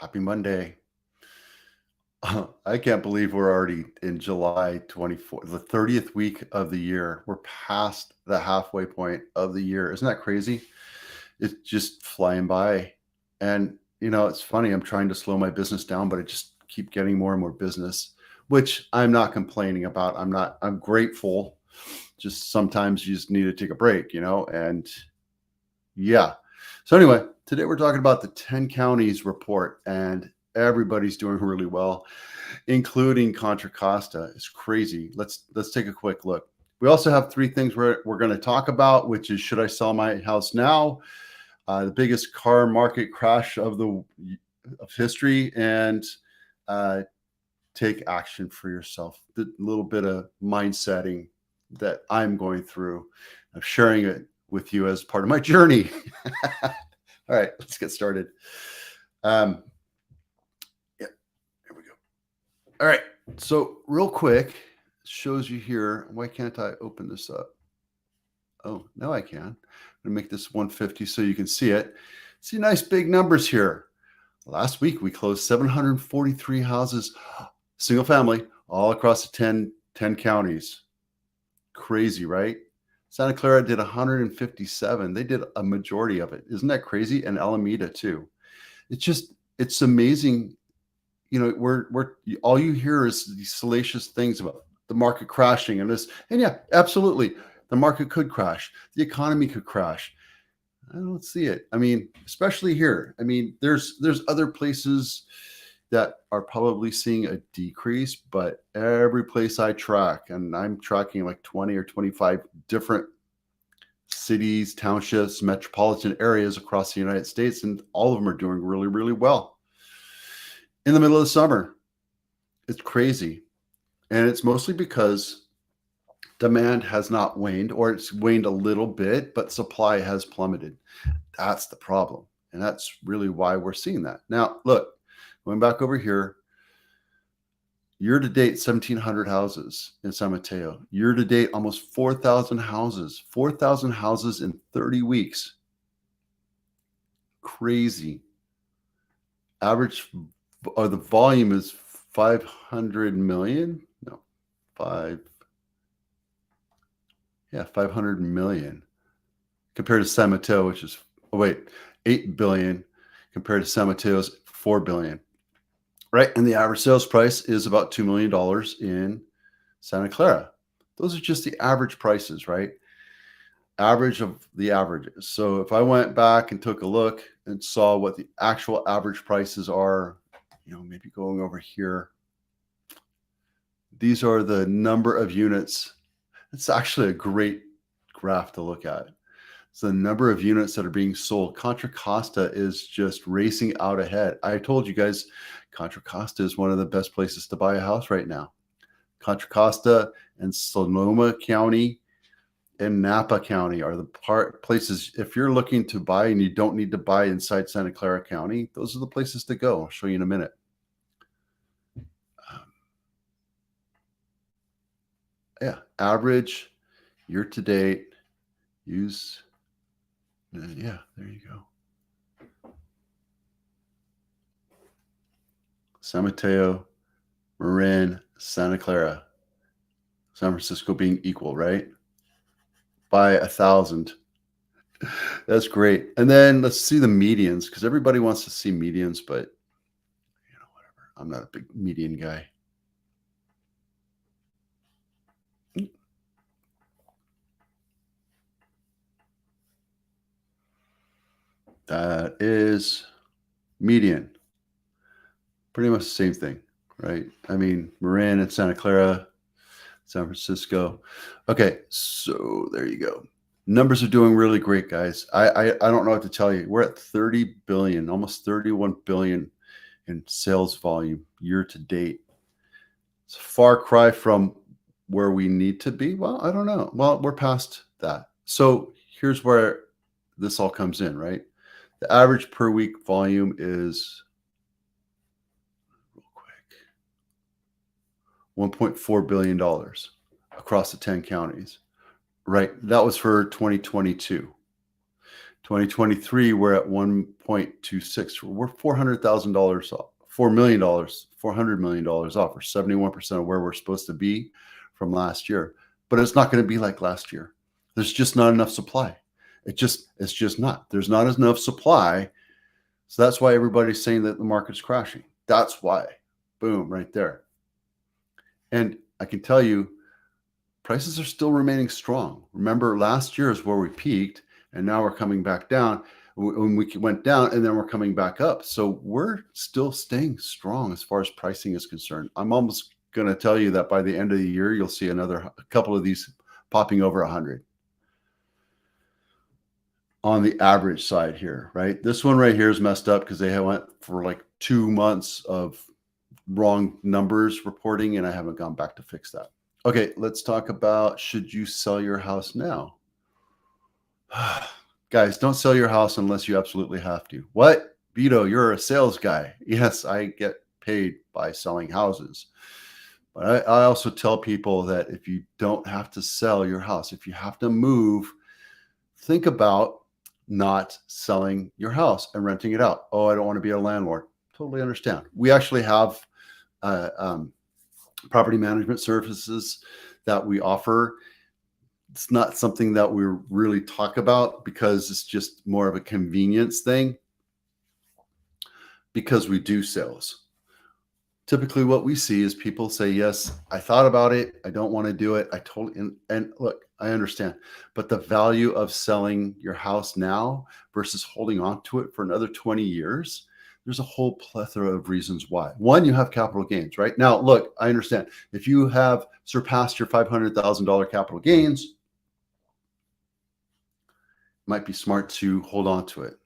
Happy Monday. I can't believe we're already in July 24th, the 30th week of the year. We're past the halfway point of the year. Isn't that crazy? It's just flying by. And, it's funny. I'm trying to slow my business down, but I just keep getting more and more business, which I'm not complaining about. I'm grateful. Just sometimes you just need to take a break, and yeah. So anyway, today we're talking about the 10 counties report, and everybody's doing really well, including Contra Costa. It's crazy. Let's take a quick look. We also have three things we're going to talk about, which is, should I sell my house now? The biggest car market crash of history, and take action for yourself. The little bit of mindsetting that I'm going through. I'm sharing it with you as part of my journey. All right, let's get started. Yeah, here we go. All right, so real quick, shows you here. Why can't I open this up? Oh, now I can. I'm gonna make this 150 so you can see it. See nice big numbers here. Last week we closed 743 houses, single family, all across the 10 counties. Crazy, right? Santa Clara did 157. They did a majority of it. Isn't that crazy? And Alameda too. It's amazing. We're all you hear is these salacious things about the market crashing and this. And yeah, absolutely. The market could crash. The economy could crash. I don't see it. I mean, especially here. I mean, there's other places that are probably seeing a decrease, but every place I track, and I'm tracking like 20 or 25 different cities, townships, metropolitan areas across the United States, and all of them are doing really, really well. In the middle of the summer, it's crazy. And it's mostly because demand has not waned, or it's waned a little bit, but supply has plummeted. That's the problem. And that's really why we're seeing that. Now, look, going back over here, year to date, 1,700 houses in San Mateo. Year to date, almost 4,000 houses. 4,000 houses in 30 weeks. Crazy. Average, or the volume is 500 million? No, 500 million. Compared to San Mateo, which is, 8 billion compared to San Mateo's 4 billion. Right? And the average sales price is about $2 million in Santa Clara. Those are just the average prices, right? Average of the averages. So if I went back and took a look and saw what the actual average prices are, maybe going over here, these are the number of units. It's actually a great graph to look at. So the number of units that are being sold. Contra Costa is just racing out ahead. I told you guys, Contra Costa is one of the best places to buy a house right now. Contra Costa and Sonoma County and Napa County are the places. If you're looking to buy and you don't need to buy inside Santa Clara County, those are the places to go. I'll show you in a minute. Yeah, average year to date. Use. Yeah, there you go. San Mateo, Marin, Santa Clara, San Francisco being equal, right? By 1,000. That's great. And then let's see the medians, because everybody wants to see medians, but whatever. I'm not a big median guy. That is median. Pretty much the same thing, right? I mean, Marin and Santa Clara, San Francisco. Okay, so there you go. Numbers are doing really great, guys. I don't know what to tell you. We're at 30 billion, almost 31 billion in sales volume year to date. It's a far cry from where we need to be. Well, I don't know. Well, we're past that. So here's where this all comes in, right? The average per week volume is, real quick, $1.4 billion across the 10 counties. Right. That was for 2022. 2023, we're at 1.26. We're $400,000 off, $4 million, $400 million off, or 71% of where we're supposed to be from last year. But it's not going to be like last year. There's just not enough supply. It's just not. There's not enough supply. So that's why everybody's saying that the market's crashing. That's why. Boom, right there. And I can tell you, prices are still remaining strong. Remember, last year is where we peaked, and now we're coming back down. When we went down, and then we're coming back up. So we're still staying strong as far as pricing is concerned. I'm almost going to tell you that by the end of the year, you'll see a couple of these popping over 100 on the average side here, right? This one right here is messed up because they went for like 2 months of wrong numbers reporting, and I haven't gone back to fix that. Okay, let's talk about, should you sell your house now? Guys, don't sell your house unless you absolutely have to. What? Vito, you're a sales guy. Yes, I get paid by selling houses. But I also tell people that if you don't have to sell your house, if you have to move, think about not selling your house and renting it out. Oh, I don't want to be a landlord. Totally understand. We actually have property management services that we offer. It's not something that we really talk about because it's just more of a convenience thing, because we do sales. Typically what we see is people say, yes, I thought about it. I don't want to do it. I totally, and look, I understand, but the value of selling your house now versus holding on to it for another 20 years, there's a whole plethora of reasons why. One, you have capital gains, right? Now, look, I understand if you have surpassed your $500,000 capital gains, it might be smart to hold on to it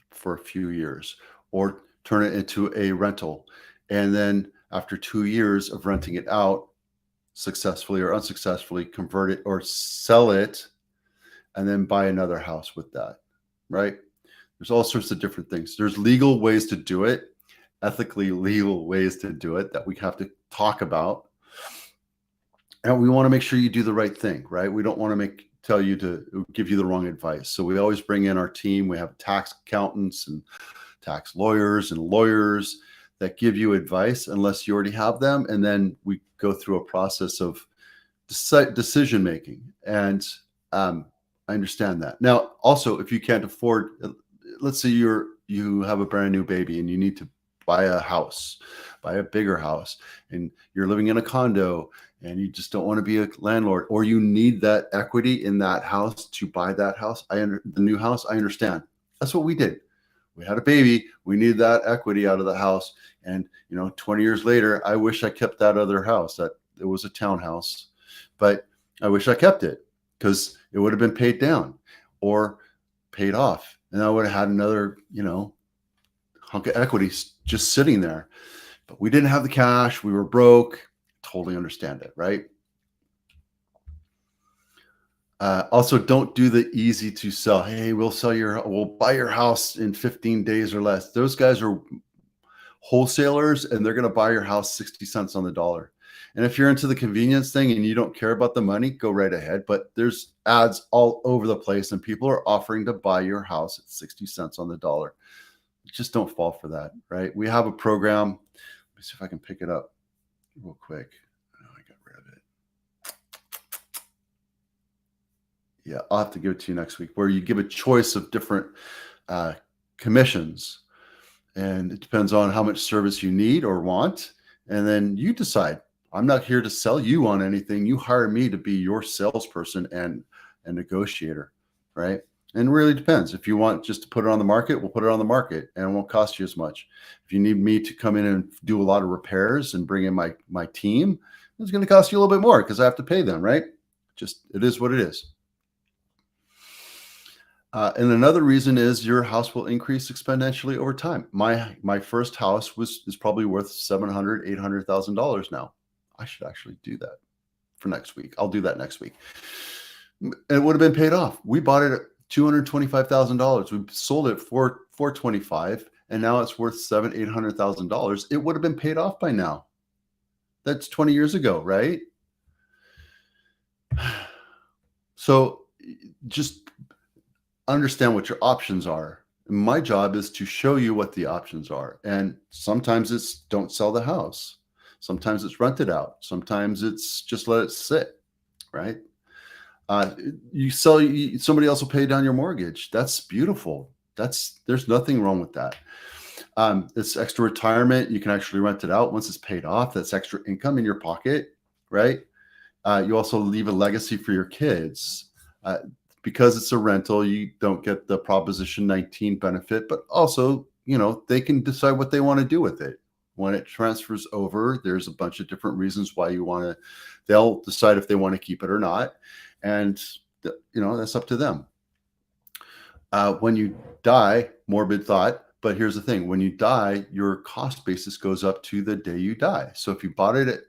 for a few years or turn it into a rental. And then after 2 years of renting it out, successfully or unsuccessfully, convert it or sell it, and then buy another house with that, right? There's all sorts of different things. There's legal ways to do it, ethically legal ways to do it that we have to talk about. And we want to make sure you do the right thing, right? We don't want to tell you to give you the wrong advice. So we always bring in our team. We have tax accountants and tax lawyers and lawyers that give you advice unless you already have them. And then we go through a process of decision making. And I understand that. Now, also, if you can't afford, let's say you have a brand new baby and you need to buy a house, buy a bigger house, and you're living in a condo and you just don't want to be a landlord, or you need that equity in that house to buy that house. The new house, I understand. That's what we did. We had a baby. We needed that equity out of the house. And, 20 years later, I wish I kept that other house. That it was a townhouse, but I wish I kept it because it would have been paid down or paid off. And I would have had another, hunk of equity just sitting there. But we didn't have the cash. We were broke. Totally understand it, right? Also, don't do the easy to sell. Hey, we'll buy your house in 15 days or less. Those guys are wholesalers and they're going to buy your house 60 cents on the dollar. And if you're into the convenience thing and you don't care about the money, go right ahead. But there's ads all over the place and people are offering to buy your house at 60 cents on the dollar. Just don't fall for that, right? We have a program. Let me see if I can pick it up real quick. Oh, I got rid of it. Yeah, I'll have to give it to you next week, where you give a choice of different commissions, and it depends on how much service you need or want, and then you decide. I'm not here to sell you on anything. You hire me to be your salesperson and negotiator, right? And it really depends. If you want just to put it on the market, we'll put it on the market and it won't cost you as much. If you need me to come in and do a lot of repairs and bring in my team, it's going to cost you a little bit more because I have to pay them, right? Just, it is what it is. And another reason is your house will increase exponentially over time. My first house is probably worth $700,000, $800,000 now. I should actually do that for next week. I'll do that next week. It would have been paid off. We bought it at $225,000. We sold it for $425,000, and now it's worth $700,000, $800,000. It would have been paid off by now. That's 20 years ago, right? So just understand what your options are. My job is to show you what the options are. And sometimes it's don't sell the house. Sometimes it's rent it out. Sometimes it's just let it sit, right? Uh, you sell, somebody else will pay down your mortgage. That's beautiful. There's nothing wrong with that. It's extra retirement. You can actually rent it out once it's paid off. That's extra income in your pocket, right? You also leave a legacy for your kids. Uh, because it's a rental, you don't get the Proposition 19 benefit, but also, they can decide what they want to do with it. When it transfers over, there's a bunch of different reasons why they'll decide if they want to keep it or not. And, that's up to them. When you die, morbid thought, but here's the thing: when you die, your cost basis goes up to the day you die. So if you bought it at,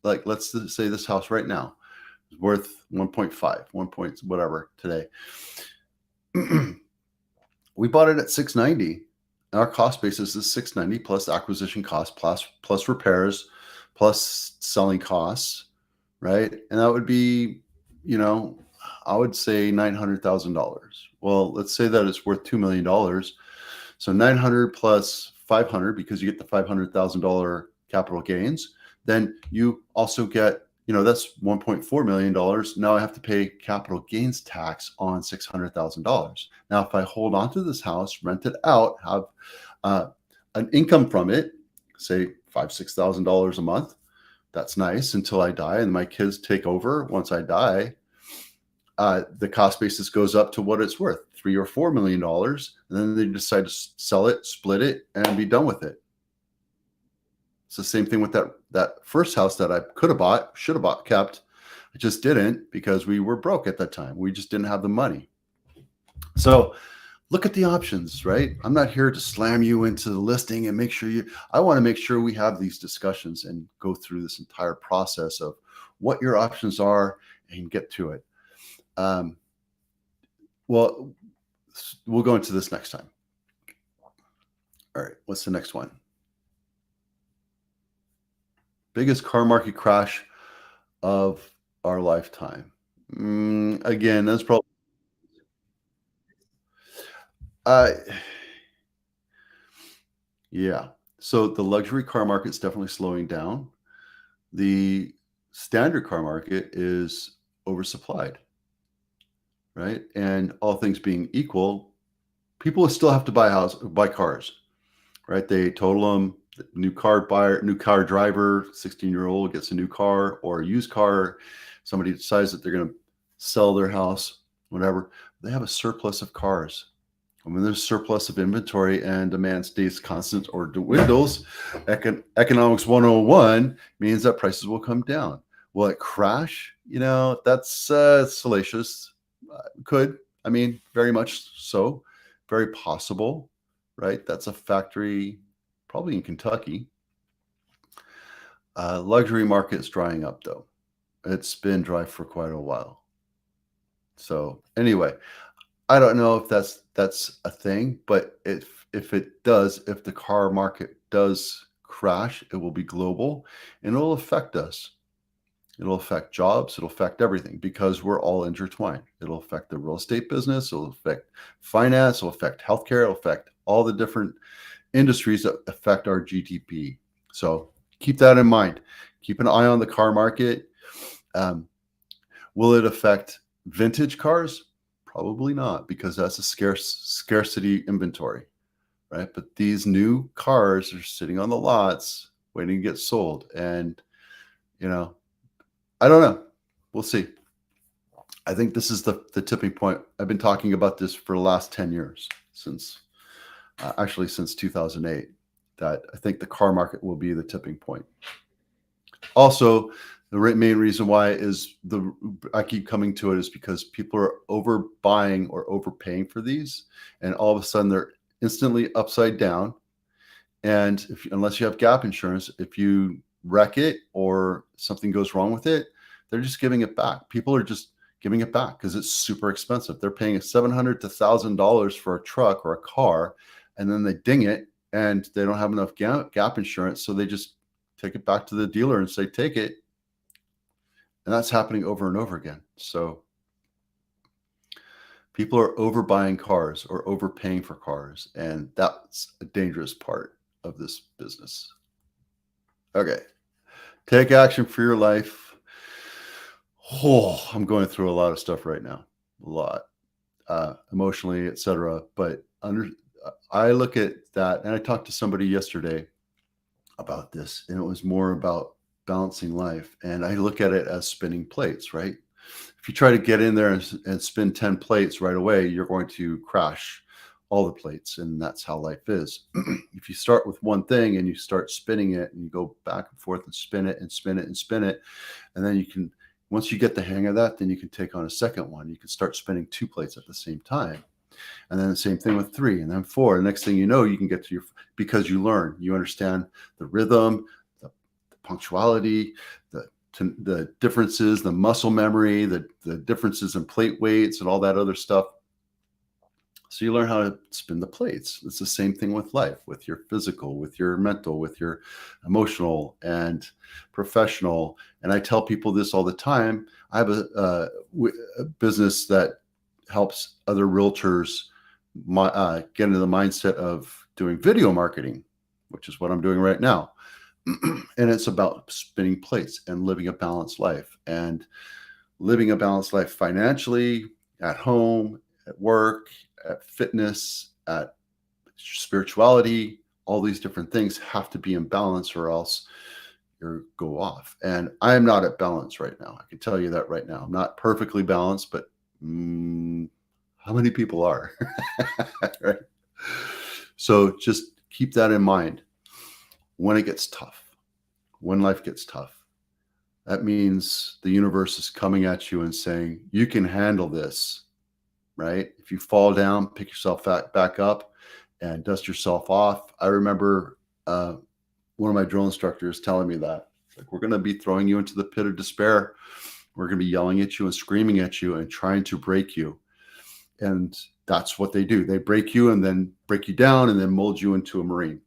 like, let's say this house right now is worth 1.5, 1 point whatever today. We bought it at 690. And our cost basis is 690 plus acquisition cost plus repairs plus selling costs, right? And that would be, I would say $900,000. Well, let's say that it's worth $2 million. So 900 plus 500, because you get the $500,000 capital gains. Then you also get, that's $1.4 million. Now I have to pay capital gains tax on $600,000. Now, if I hold on to this house, rent it out, have an income from it, say $5,000-$6,000 a month, that's nice until I die and my kids take over. Once I die, the cost basis goes up to what it's worth, $3 or $4 million, and then they decide to sell it, split it, and be done with it. It's the same thing with that first house that I could have bought, should have bought, kept. I just didn't because we were broke at that time. We just didn't have the money. So look at the options, right? I'm not here to slam you into the listing and I want to make sure we have these discussions and go through this entire process of what your options are and get to it. Well, we'll go into this next time. All right, what's the next one? Biggest car market crash of our lifetime. Again, that's probably yeah. So the luxury car market is definitely slowing down. The standard car market is oversupplied, right? And all things being equal, people still have to buy cars, right? They total them. New car buyer, new car driver, 16-year-old gets a new car or a used car. Somebody decides that they're going to sell their house, whatever. They have a surplus of cars. When there's surplus of inventory and demand stays constant or dwindles, economics 101 means that prices will come down. Will it crash? That's salacious. Could. I mean, very much so. Very possible, right? That's a factory probably in Kentucky. Luxury market is drying up, though. It's been dry for quite a while. So anyway, I don't know if that's a thing, but if the car market does crash, it will be global and it'll affect us. It'll affect jobs, it'll affect everything because we're all intertwined. It'll affect the real estate business, it'll affect finance, it'll affect healthcare, it'll affect all the different industries that affect our GDP. So keep that in mind. Keep an eye on the car market. Will it affect vintage cars? Probably not, because that's a scarcity inventory, right? But these new cars are sitting on the lots waiting to get sold. And, I don't know. We'll see. I think this is the tipping point. I've been talking about this for the last 10 years, since 2008, that I think the car market will be the tipping point. Also, the main reason why I keep coming to it is because people are overbuying or overpaying for these, and all of a sudden they're instantly upside down. And unless you have gap insurance, if you wreck it or something goes wrong with it, they're just giving it back. People are just giving it back because it's super expensive. They're paying $700 to $1,000 for a truck or a car, and then they ding it and they don't have enough gap insurance. So they just take it back to the dealer and say, take it. And that's happening over and over again. So People are overbuying cars or overpaying for cars, and that's a dangerous part of this business. Okay. Take action for your life. Oh, I'm going through a lot of stuff right now. A lot. Emotionally, etc. But I look at that, and I talked to somebody yesterday about this, and it was more about balancing life. And I look at it as spinning plates, right? If you try to get in there and spin 10 plates right away, you're going to crash all the plates. And that's how life is. If you start with one thing and you start spinning it and you go back and forth and spin it and spin it and spin it, and then you can, once you get the hang of that, then you can take on a second one. You can start spinning 2 plates at the same time. And then the same thing with 3 and then 4. The next thing you know, you can get to your, because you learn, you understand the rhythm, the punctuality, the differences, the muscle memory, the differences in plate weights and all that other stuff. So you learn how to spin the plates. It's the same thing with life, with your physical, with your mental, with your emotional and professional. And I tell people this all the time. I have a business that helps other realtors get into the mindset of doing video marketing, which is what I'm doing right now. And it's about spinning plates and living a balanced life, and living a balanced life financially, at home, at work, at fitness, at spirituality. All these different things have to be in balance, or else you go off. And I am not at balance right now. I can tell you that right now. I'm not perfectly balanced, but how many people are? Right? So just keep that in mind. When it gets tough, when life gets tough, that means the universe is coming at you and saying, you can handle this, right? If you fall down, pick yourself back up and dust yourself off. I remember one of my drill instructors telling me that, like, we're going to be throwing you into the pit of despair. We're going to be yelling at you and screaming at you and trying to break you. And that's what they do. They break you and then break you down and then mold you into a Marine.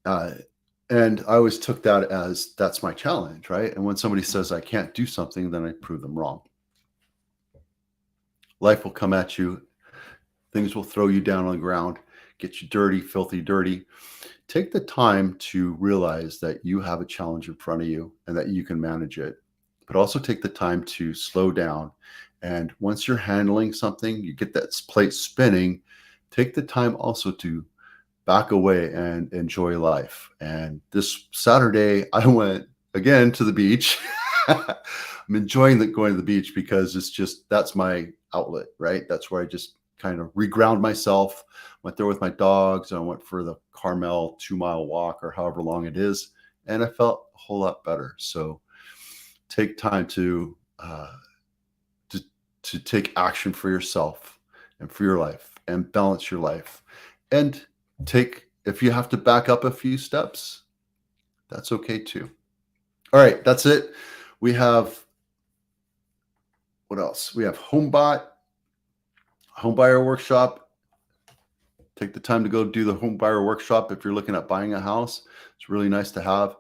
And I always took that as, that's my challenge, right? And when somebody says I can't do something, then I prove them wrong. Life will come at you. Things will throw you down on the ground, get you dirty, filthy dirty. Take the time to realize that you have a challenge in front of you and that you can manage it. But also take the time to slow down. And once you're handling something, you get that plate spinning, take the time also to back away and enjoy life. And this Saturday, I went again to the beach. I'm enjoying going to the beach because it's just, that's my outlet, right? That's where I just kind of reground myself. Went there with my dogs. And I went for the Carmel 2-mile walk or however long it is. And I felt a whole lot better. So take time to take action for yourself and for your life and balance your life. And if you have to back up a few steps, that's okay too. All right, that's it. We have, what else? We have HomeBot, Home Buyer Workshop. Take the time to go do the Home Buyer Workshop if you're looking at buying a house. It's really nice to have.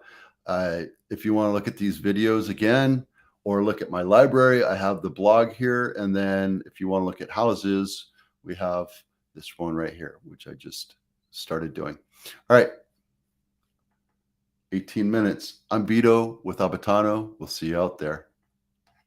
If you want to look at these videos again or look at my library, I have the blog here. And then if you want to look at houses, we have this one right here, which I just started doing. All right. 18 minutes. I'm Vito with Abitano. We'll see you out there.